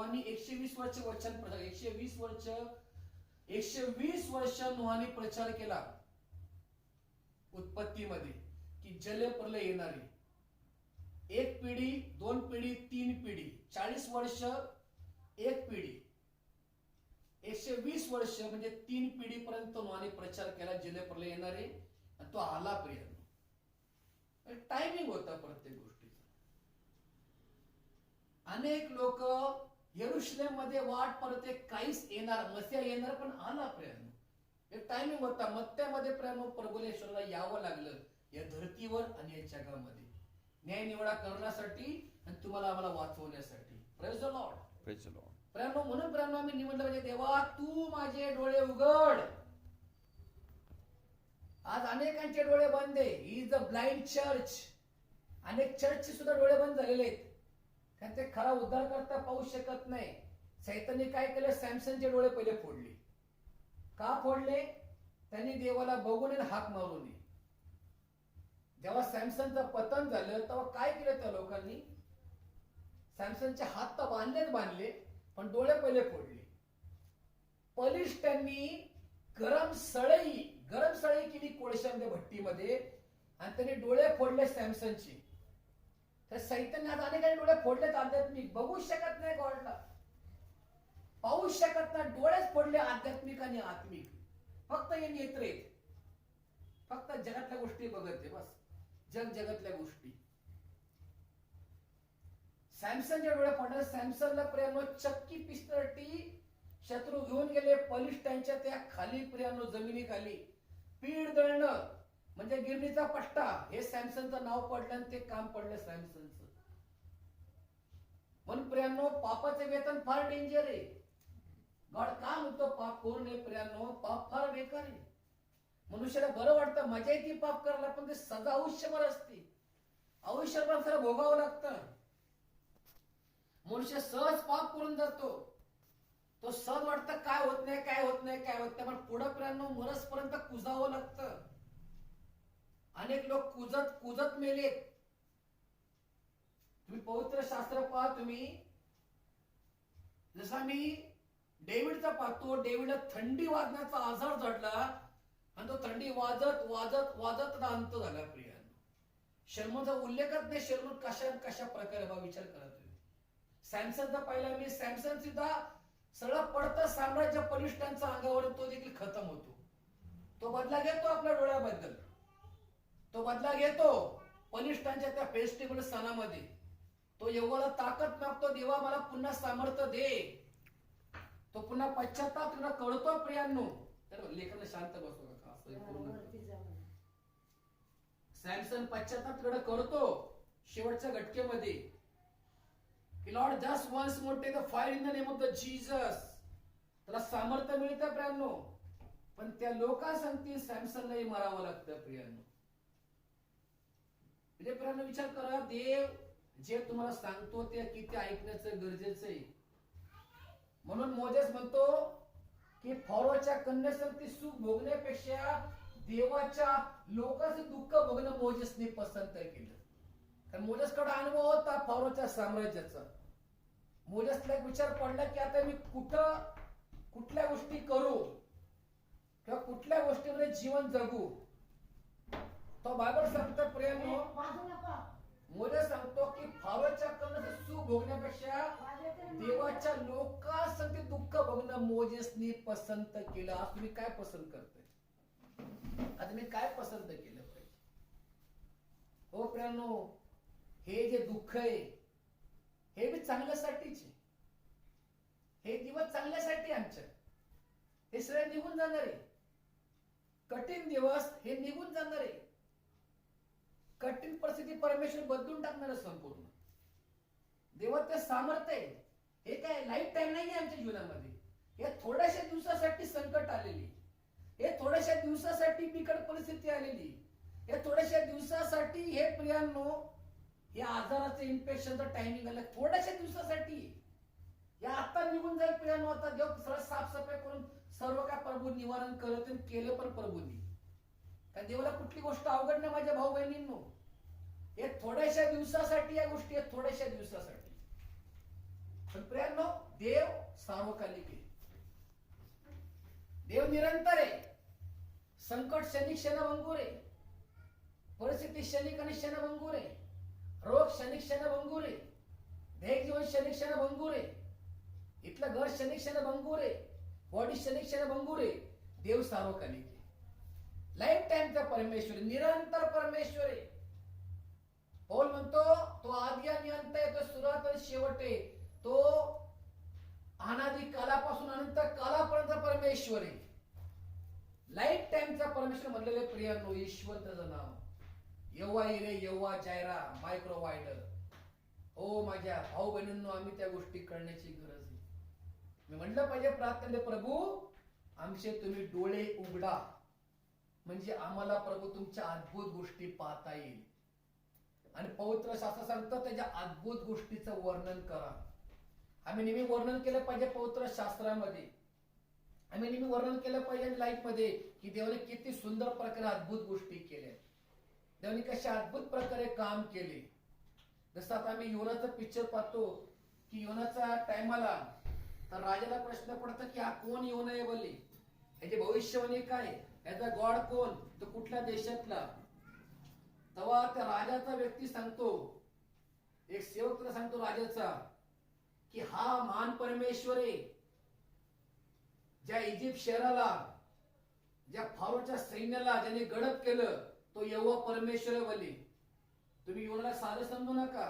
नोहानी 120 वर्ष वचन 120 वर्ष नोहानी प्रचार केला उत्पत्तीमध्ये की जलप्रलय येणार आहे. एक पिढी, 2 पिढी, 3 पिढी, 40 वर्ष एक पिढी, 120 वर्ष म्हणजे 3 पिढीपर्यंत नोहाने प्रचार केला जलप्रलय येणार आहे. आणि तो आला प्रियांनो. टायमिंग होता प्रत्येक गोष्टीचा. अनेक लोक यरुशलेम मध्ये वाट पाहते काहीच येणार, मसीहा येणार, पण आला प्रियांनो. एक टायमिंग होता. मत्त्यामध्ये प्रियांनो प्रभुलेश्वरला यावं लागलं या धरतीवर आणि या जगामध्ये न्याय निवडा करण्यासाठी आणि तुम्हाला आम्हाला वाचवण्यासाठी. Praise the lord. Praise the lord. प्रियांनो, म्हणून प्रियांनो आम्ही निवडलं म्हणजे देवा तू माझे डोळे उघड. आज अनेकांचे डोळे बंद आहे. He is a blind church. अनेक चर्चचे सुद्धा डोळे बंद झालेले आहेत कारण ते खरा उद्धार करता पाहू शकत नाही. सैतानी काय केलं? सॅमसनचे डोळे पहिले फोडले. का फोडले? त्यांनी देवाला बघून हाक मारू नये. जेव्हा सॅमसनचं पतन झालं तेव्हा काय केलं त्या लोकांनी? सॅमसनचे हात तर बांधले पण डोळे पहिले फोडले. बलिष्ठांनी गरम सळई केली कोळशामध्ये भट्टीमध्ये आणि त्यांनी डोळे फोडले सॅमसनचे. तर सैतान्य आज अनेकांनी डोळे फोडलेत आध्यात्मिक. बघू शकत नाही गॉडला, पाहू शकत नाही. डोळेच फोडले आध्यात्मिक आणि आत्मिक. फक्त हे नेत्र आहेत, फक्त जगातल्या गोष्टी बघत आहे बस. जगातल्या गोष्टी. सॅमसनच्या डोळे फोडले. सॅमसनला प्रियांनो चक्की पिस्तळटी शत्रू घेऊन गेले. बलिष्ठांच्या त्या खाली प्रियांनो जमिनीखाली पीड दळणं म्हणजे गिरणीचा पट्टा हे सॅमसनचं नाव पडलं आणि ते काम पडलं सॅमसनचं. म्हणून प्रियांनो पापाचे वेतन फार डेंजर आहे. गॉड का म्हणतो पाप करू नये प्रियांनो? पाप फार बेकार आहे. मनुष्याला बरं वाटतं, मजा येते पाप करायला, पण ते सजा आयुष्यभर असते. आयुष्यभर त्याला भोगावं लागतं. मनुष्य सहज पाप करून जातो. तो सहज वाटतं काय होत नाही पण पुढं प्रियांनो मरसपर्यंत कुजावं लागतं. अनेक लोक कुजत मेलेत. तुम्ही पवित्र शास्त्र पहा. तुम्ही जसा मी डेव्हिडचा पाहतो, डेव्हिडला थंडी वाजण्याचा आजार जडला आणि तो थंडी वाजत अंत झाला प्रियांनो. शर्मचा उल्लेखच नाही. शर्म कशा प्रकारे बा विचार करा तुम्ही. सॅमसनचा पहिला मी सॅमसन सुद्धा सगळं पडतं साम्राज्य बलिष्ठांच्या अंगावर तो देखील खतम होतो. तो बदला घेतो आपल्या डोळ्याबद्दल. तो बदला घेतो बलिष्ठांच्या त्या फेस्टिवल सणामध्ये. तो एवढा ताकद मागतो, देवा मला पुन्हा सामर्थ्य दे. तो पुन्हा पश्चाताप तुला कळतो प्रियांनो. तर लेखन शांत बसू नका. सॅमसन पश्चाताप तुला कळतो शेवटच्या घटकेमध्ये की Lord just once more take the fire in the name of the Jesus. त्याला सामर्थ्य मिळतं प्रियांनो. पण त्या लोका सांगतील सॅमसनलाही मारावं लागतं प्रियांनो. म्हणजे प्रियांनो विचार करा, देव जे तुम्हाला सांगतो ते किती ऐकण्याचं गरजेचं आहे. म्हणून मोजेस म्हणतो की फॉरोच्या कन्येसारखी सुख भोगण्यापेक्षा देवाच्या लोकांचे दुःख भोगणं मोजेसने पसंत केलं. कारण मोजेसकडे अनुभव होता फॉरोच्या साम्राज्याचा. मोजेसला एक विचार पडला की आता मी कुठल्या गोष्टी करू किंवा कुठल्या गोष्टीमध्ये जीवन जगू. तो बायबल सांगतो प्रियांनो, मोजेस सांगतो की फॉरोच्या कन्येचे सुख भोगण्यापेक्षा देवाच्या लोकांसाठी दुःख भोगणं मोजेसने पसंत केलं. आज तुम्ही काय पसंत करताय? आता मी काय पसंत केलं पाहिजे? हो प्रियांनो, हे जे दुःख आहे हे बी चांगल्यासाठीच आहे. हे दिवस चांगल्यासाठी आमच्या. हे सगळे निघून जाणार आहे. कठीण दिवस हे निघून जाणार आहे. कठीण परिस्थिती परमेश्वर बदलून टाकणार आहे संपूर्ण. देवात ते सामर्थ्य आहे. हे काय लाईफ टाईम नाही आहे आमच्या जीवनामध्ये. हे थोड्याशा दिवसासाठी संकट आलेली, हे थोड्याशा दिवसासाठी बिकट परिस्थिती आलेली, हे थोड्याशा दिवसासाठी हे प्रियांनो या आजाराचं इन्फेक्शनचं टायमिंग आलं थोड्याशा दिवसासाठी. या आता निघून जाईल प्रियांनो. आता देव सरळ साफसफाई करून सर्व काय प्रभू निवारण करत केलं पण प्रभूंनी. कारण देवाला कुठली गोष्ट अवघड नाही माझ्या भाऊ बहिणींनो. हे थोड्याशा दिवसासाठी या गोष्टी आहेत, थोड्याशा दिवसासाठी. पण प्रियांनो देव सार्वकालिक आहे, देव निरंतर आहे. संकट क्षणिक क्षणभंगूर आहे, परिस्थिती क्षणिक आणि क्षणभंगूर आहे, रोग क्षणिक क्षणभंगूर आहे, दैहिक जीवन क्षणिक क्षणभंगूर आहे, इथलं घर क्षणिक क्षणभंगूर आहे, बॉडी क्षणिक क्षणभंगूर आहे. देव सार्वकालिक आहे, लाईफ टाइमचा परमेश्वर, निरंतर परमेश्वर आहे. पौल म्हणतो तो आदी आणि अंत आहे, तो सुरुवात आणि शेवट आहे, तो अनादी कालापासून अनंत कालापर्यंत परमेश्वर आहे. लाईफ टाइमचा परमेश्वर म्हणलेले प्रियांनो, ईश्वर त्याचं नाव. यव्हा इरे यव्हा जायरा मायक्रो वायडर. हो माझ्या भाऊ बहिणींनो, आम्ही त्या गोष्टी करण्याची गरज आहे. मी म्हटलं पाहिजे प्रार्थनेत, प्रभू आमचे तुम्ही डोळे उघडा, म्हणजे आम्हाला प्रभू तुमच्या अद्भुत गोष्टी पाहता येईल. आणि पवित्र शास्त्र सांगतं त्याच्या अद्भुत गोष्टीचं वर्णन करा. आम्ही नेहमी वर्णन केलं पाहिजे पवित्र शास्त्रामध्ये, आम्ही नेहमी वर्णन केलं पाहिजे लाईफ मध्ये की देवाने किती सुंदर प्रकारे अद्भुत गोष्टी केल्या, देवाने कशा अद्भुत प्रकारे काम केले. जसं आता आम्ही योनाचा पिक्चर पाहतो की योनाचा टायमाला तर राजाला प्रश्न पडतो की हा कोण योना आहे बोलले, याची भविष्यवाणी काय, याचा गॉड कोण, तो कुठल्या देशातला. तेव्हा त्या राजाचा व्यक्ती सांगतो, एक सेवक त्याला सांगतो राजाचा की हा महान परमेश्वर आहे, ज्या इजिप्त शहराला, ज्या फारोच्या सैन्याला ज्याने गडप केलं, तो यहोवा परमेश्वर आहे बोलले. तुम्ही योनाला साधं समजू नका.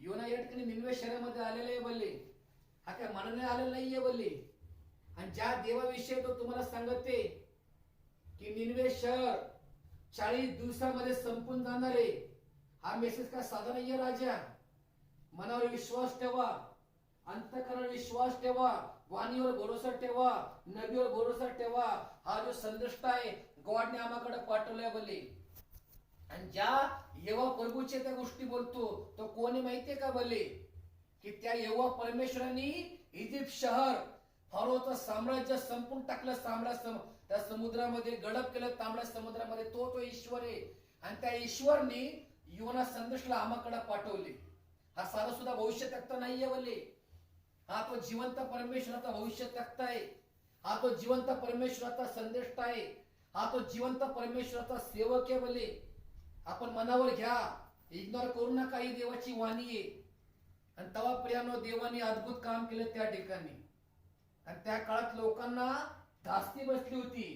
योना या ठिकाणी निनवे शहरामध्ये आलेले आहे बोलले, हा काय मनाने आलेला नाहीये बोलले. आणि ज्या देवाविषयी तो तुम्हाला सांगते की निनवे शहर 40 दिवसामध्ये संपून जाणार आहे, हा मेसेज काय साधा नाहीये राजा. मनावर विश्वास ठेवा, अंतःकरणावर विश्वास ठेवा, वाणीवर भरोसा ठेवा, नबीवर भरोसा ठेवा. हा जो संदेश आहे गॉडने आम्हाकडे पाठवलाय बोलले. आणि ज्या यहोवा प्रभूचे त्या गोष्टी बोलतो तो कोणी माहितीये का बोलले, की त्या यहोवा परमेश्वरांनी इजिप्त शहर फारोचं साम्राज्य संपून टाकलं, त्या समुद्रामध्ये गडप केलं, तांबड्या समुद्रामध्ये. तो ईश्वर आहे. आणि त्या ईश्वरने योना संदेशला आम्हाकडे पाठवले. हा साधा सुद्धा भविष्य तक्ता नाहीये बोलले, हा तो जिवंत परमेश्वराचा भविष्य तक्ता आहे, हा तो जिवंत परमेश्वराचा संदेश आहे, हा तो जिवंत परमेश्वराचा सेवक आहे बोलले. आपण मनावर घ्या, इग्नोर करू नका, ही देवाची वाणी आहे. आणि तेव्हा प्रियानो देवाने अद्भुत काम केलं त्या ठिकाणी. आणि त्या काळात लोकांना धास्ती बसली होती.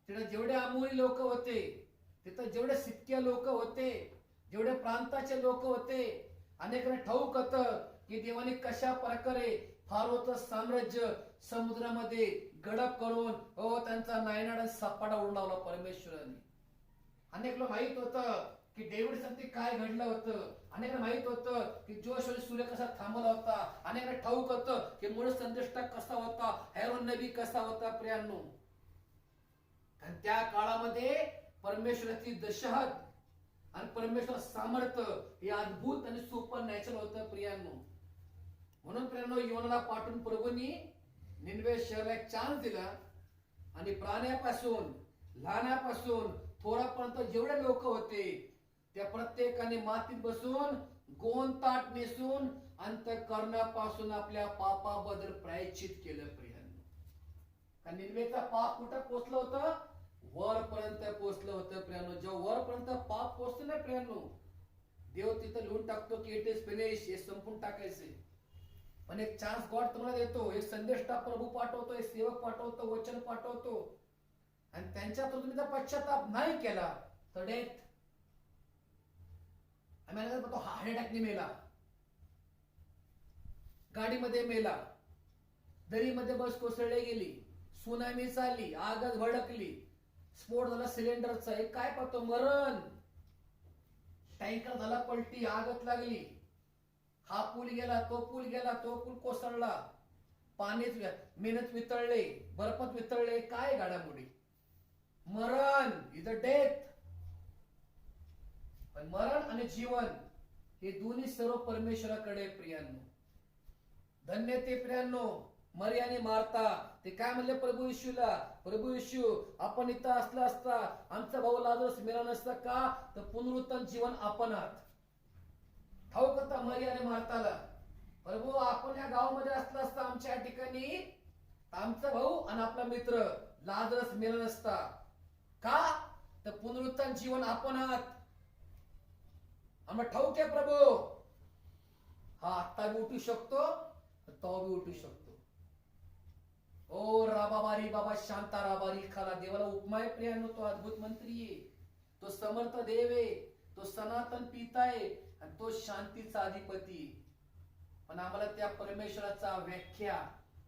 तिथे जेवढे अमोरी लोक होते, तिथं जेवढे सिक्के लोक होते, जेवढे प्रांताचे लोक होते, अनेकांना ठाऊक होतं की देवाने कशा प्रकारे फारोचं साम्राज्य समुद्रामध्ये गडप करून त्यांचा नायनाट सपाटा उडून लावला परमेश्वराने. अनेकला माहित होतं की डेव्हिड साठी काय घडलं होतं, अनेकांना माहित होतं की जोशवाली सूर्य कसा थांबला होता, अनेकांना ठाऊक होतं की मूळ संदेष्टा कसा होता, हेरोन नबी कसा होता प्रियांनो. आणि त्या काळामध्ये परमेश्वराची दशहत आणि परमेश्वर सामर्थ्य हे अद्भुत आणि सुपर नॅचरल होतं प्रियांनो. म्हणून प्रियांनो योनाला पाठवून प्रभूंनी निनवे शहराला एक चान्स दिला. आणि प्राण्यापासून लहानापासून थोरापर्यंत जेवढे लोक होते त्या प्रत्येकाने मातीत बसून गोंद ताट नेसून अंतःकरणापासून आपल्या पापाबद्दल प्रायश्चित केलं प्रियांनो. कारण निनवेचा पाप कुठं पोचलं होतं, वरपर्यंत पोचलं होतं प्रियांनो. जेव्हा वरपर्यंत पाप पोचतं ना प्रियांनो, देव तिथं लिहून टाकतो की इट इज फिनिश, हे संपून टाकायचे. पण एक चान्स गॉड तुम्हाला देतो, एक संदेष्टा प्रभू पाठवतो, एक सेवक पाठवतो, वचन पाठवतो. आणि त्यांच्यातून तुम्ही जर पश्चाताप नाही केला तर डेथ. आम्ही म्हणतो हार्ट अटॅकने मेला, गाडीमध्ये मेला, दरीमध्ये बस कोसळली गेली, सुनामी चालली, आगच भडकली, स्फोट झाला सिलेंडरचा, हे काय पाहतो मरण. टँकर झाला पलटी, आगत लागली, हा पूल गेला, तो पूल गेला, तो पूल कोसळला, पाणीच मेहनत वितळले, बर्फात वितळले, काय घडामोडी. मरण इज अ डेथ. पण मरण आणि जीवन हे दोन्ही सर्व परमेश्वराकडे प्रियांनो. धन्य ते प्रियांनो मरी आणि मारता. ते काय म्हणले प्रभू येशूला, प्रभू येशू आपण इथं असला असता आमचा भाऊ लाजरस मेला नसता का, तर पुनरुत्थान जीवन आपण आहात. ठाऊक होता मरी आणि मारताला. प्रभू आपण या गावामध्ये असलं असतं आमच्या ठिकाणी आमचा भाऊ आणि आपला मित्र लाजरस मेला नसता. का तर पुनरुत्थान जीवन आपण आहात. आम्हाला ठाऊक आहे प्रभू, हा आत्ता बी उठू शकतो, तो बी उठू शकतो. ओ राबाबारी बाबा शांता राबारी खाला. देवाला उपमा आहे प्रियांनो, तो अद्भुत मंत्री आहे, तो समर्थ देव आहे, तो सनातन पिता आहे आणि तो शांतीचा अधिपती. पण आम्हाला त्या परमेश्वराचा व्याख्या,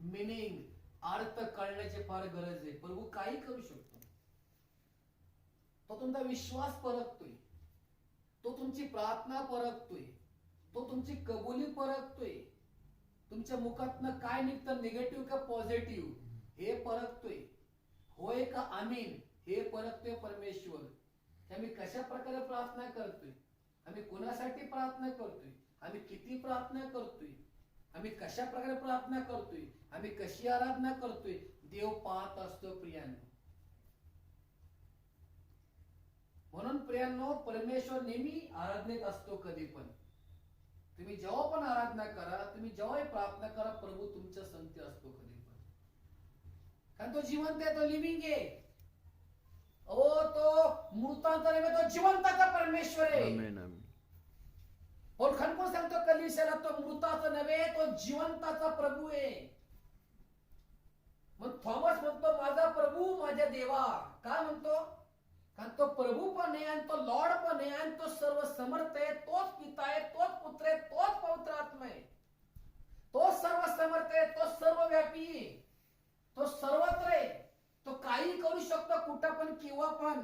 मिनिंग, अर्थ कळण्याची फार गरज आहे. प्रभू काही करू शकतो. तो तुमचा विश्वास परखतोय, तो तुमची प्रार्थना परखतोय, तो तुमची कबुली परखतोय, तुमच्या मुखातनं काय निघतं, निगेटिव्ह का पॉझिटिव्ह हे परखतोय, होय का आमीन हे परखतोय परमेश्वर. आम्ही कशा प्रकारे प्रार्थना करतोय, आम्ही कोणासाठी प्रार्थना करतोय, आम्ही किती प्रार्थना करतोय, आम्ही कशा प्रकारे प्रार्थना करतोय, आम्ही कशी आराधना करतोय, देव पाहत असतो प्रियांनो. म्हणून प्रियांनो, परमेश्वर नेहमी आराधनेत असतो. कधी पण तुम्ही जेव्हा पण आराधना करा, तुम्ही जेव्हा प्रार्थना करा, प्रभू तुमच्या संगती असतो कधी पण. कारण तो जिवंत आहे, तो लिव्हिंग आहे. तो मृतांचा नव्हे, तो जिवंताचा परमेश्वर आहे. और खणकून सांगतो कलीसियाला, तो मृताचा नव्हे, तो जिवंताचा प्रभू आहे. मग थॉमस म्हणतो माझा प्रभू माझ्या देवा. काय म्हणतो? कारण तो प्रभू पण आहे आणि तो लॉर्ड पण आहे आणि तो सर्व समर्थ आहे. तोच पिता आहे, तोच पुत्र आहे, तोच पवित्र आत्मा आहे. तो सर्व समर्थ आहे, तो सर्वव्यापी आहे, तो सर्वत्र आहे. तो काही करू शकतो कुठं पण केव्हा पण.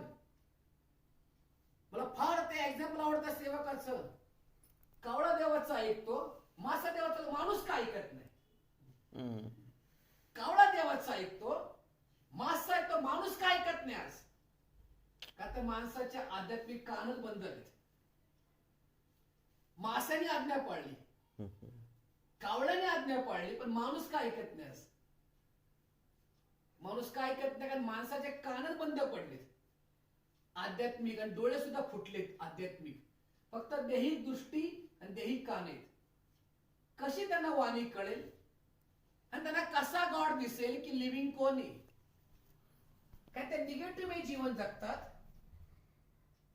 मला फार ते एक्झाम्पल आवडतं सेवकाचं. कावळा देवाचा ऐकतो, मासा देवाचा, माणूस का ऐकत नाही. कावळा देवाचा ऐकतो, मासा ऐकतो, माणूस का ऐकत नाही. आज का तर माणसाच्या आध्यात्मिक कानच बंद आहेत. मासाने आज्ञा पाळली, कावळ्याने आज्ञा पाळली, पण माणूस का ऐकत नाही. आज माणूस का ऐकत नाही, कारण माणसाचे कानच बंद पडलेत आध्यात्मिक, आणि डोळे सुद्धा फुटलेत आध्यात्मिक. फक्त दैहिक दृष्टी आणि दैहिक कान आहेत. कशी त्यांना वाणी कळेल आणि त्यांना कसा गॉड दिसेल की लिव्हिंग कोण आहे. काय ते निगेटिव्ह जीवन जगतात,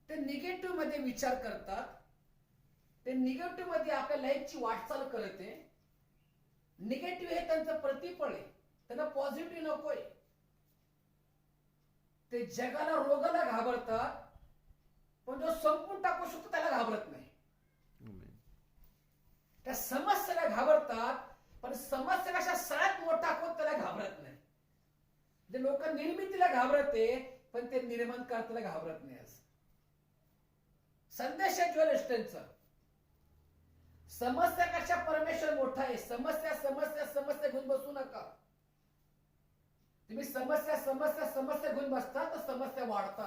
ते निगेटिव्ह मध्ये विचार करतात, ते निगेटिव्ह मध्ये आपल्या लाईफची वाटचाल करते. निगेटिव्ह हे त्यांचं प्रतिफळ आहे, त्यांना पॉझिटिव्ह नकोय. ते जगाला, रोगाला घाबरतात, पण जो संपून टाकू शकतो त्याला घाबरत नाही. त्या समस्येला घाबरतात, पण समस्येपेक्षा सगळ्यात मोठा होत त्याला घाबरत नाही. जे लोक निर्मितीला घाबरते, पण ते निर्माण करताना घाबरत नाही. असं संदेश आहे ज्वेल एस्टेनचा. समस्यापेक्षा परमेश्वर मोठा आहे. समस्या समस्या समस्या घेऊन बसू नका. तुम्ही समस्या समस्या समस्या घेऊन बसता तर समस्या वाढतात.